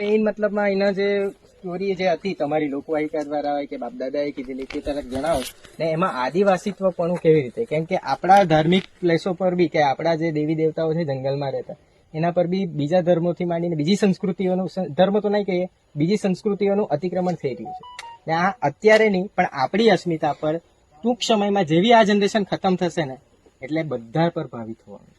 Main મતલબમાં એના જે સ્ટોરી જે હતી તમારી લોકવાહિકા દ્વારા હોય કે બાપ દાદાએ કીધેલી તે તરફ જણાવો ને એમાં આદિવાસીત્વ પણ કેવી રીતે, કેમ કે આપણા ધાર્મિક પ્લેસો પર બી કે આપણા જે દેવી દેવતાઓ છે જંગલમાં રહેતા એના પર બી બીજા ધર્મોથી માંડીને બીજી સંસ્કૃતિઓનું, ધર્મ તો નહીં કહીએ, બીજી સંસ્કૃતિઓનું અતિક્રમણ થઈ રહ્યું છે. ને આ અત્યારે નહીં પણ આપણી અસ્મિતા પર ટૂંક સમયમાં જેવી આ જનરેશન ખતમ થશે ને એટલે બધા પર ભાવિત થવાનું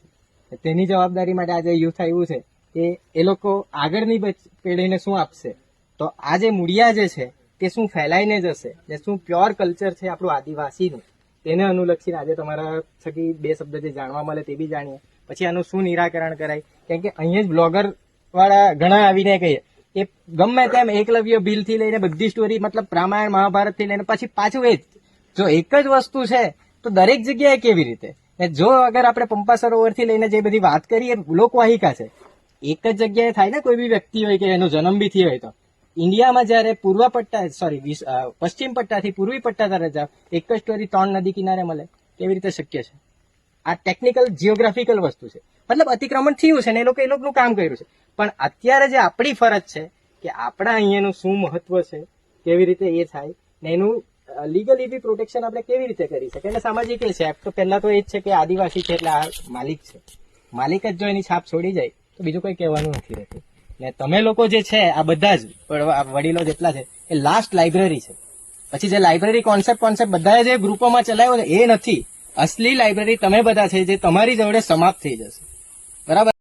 છે. તેની જવાબદારી માટે આજે યુથ આવ્યું છે કે એ લોકો આગળની પેઢીને શું આપશે, તો આ જે મૂળિયા જે છે તે શું ફેલાઈને જશે ને શું પ્યોર કલ્ચર છે આપણું આદિવાસીનું તેને અનુલક્ષીને આજે તમારા થકી બે શબ્દ જે જાણવા મળે તે બી જાણીએ. પછી આનું શું નિરાકરણ કરાય, કેમ કે અહીંયા જ બ્લોગર વાળા ઘણા આવીને કહીએ કે ગમે તેમ એકલવ્ય બિલ થી લઈને બધી સ્ટોરી મતલબ રામાયણ મહાભારત થી લઈને પછી પાછું એ જ જો એક જ વસ્તુ છે તો દરેક જગ્યાએ કેવી રીતે. જો અગર આપણે પંપા સરોવર થી લઈને જે બધી વાત કરીએ લોકવાહિકા છે એક જ જગ્યાએ થાય ને, કોઈ બી વ્યક્તિ હોય કે એનો જન્મ બી થયો હોય તો ઇન્ડિયામાં જયારે પૂર્વ પટ્ટા પશ્ચિમ પટ્ટાથી પૂર્વી પટ્ટા તરફ જાવ એક જ સ્ટોરી 3 નદી કિનારે મળે, કેવી રીતે શક્ય છે? આ ટેકનિકલ જીઓગ્રાફિકલ વસ્તુ છે, મતલબ અતિક્રમણ થયું છે ને એ લોકોનું કામ કર્યું છે. પણ અત્યારે જે આપણી ફરજ છે કે આપણા અહીંયાનું શું મહત્વ છે, કેવી રીતે એ થાય ને એનું લીગલી બી પ્રોટેક્શન આપણે કેવી રીતે કરી શકીએ. અને સામાજિક એ છે તો પહેલા તો એ જ છે કે આદિવાસી છે એટલે આ માલિક છે, માલિક જ જો એની છાપ છોડી જાય તો બીજું કોઈ કહેવાનું નથી રહેતું. ને તમે લોકો જે છે આ બધા જ વડીલો જેટલા છે એ લાસ્ટ લાઇબ્રેરી છે. પછી જે લાઇબ્રેરી કોન્સેપ્ટ બધા જે ગ્રુપોમાં ચલાવ્યો છે એ નથી. અસલી લાઇબ્રેરી તમે બધા છે જે તમારી જોડે સમાપ્ત થઈ જશે. બરાબર.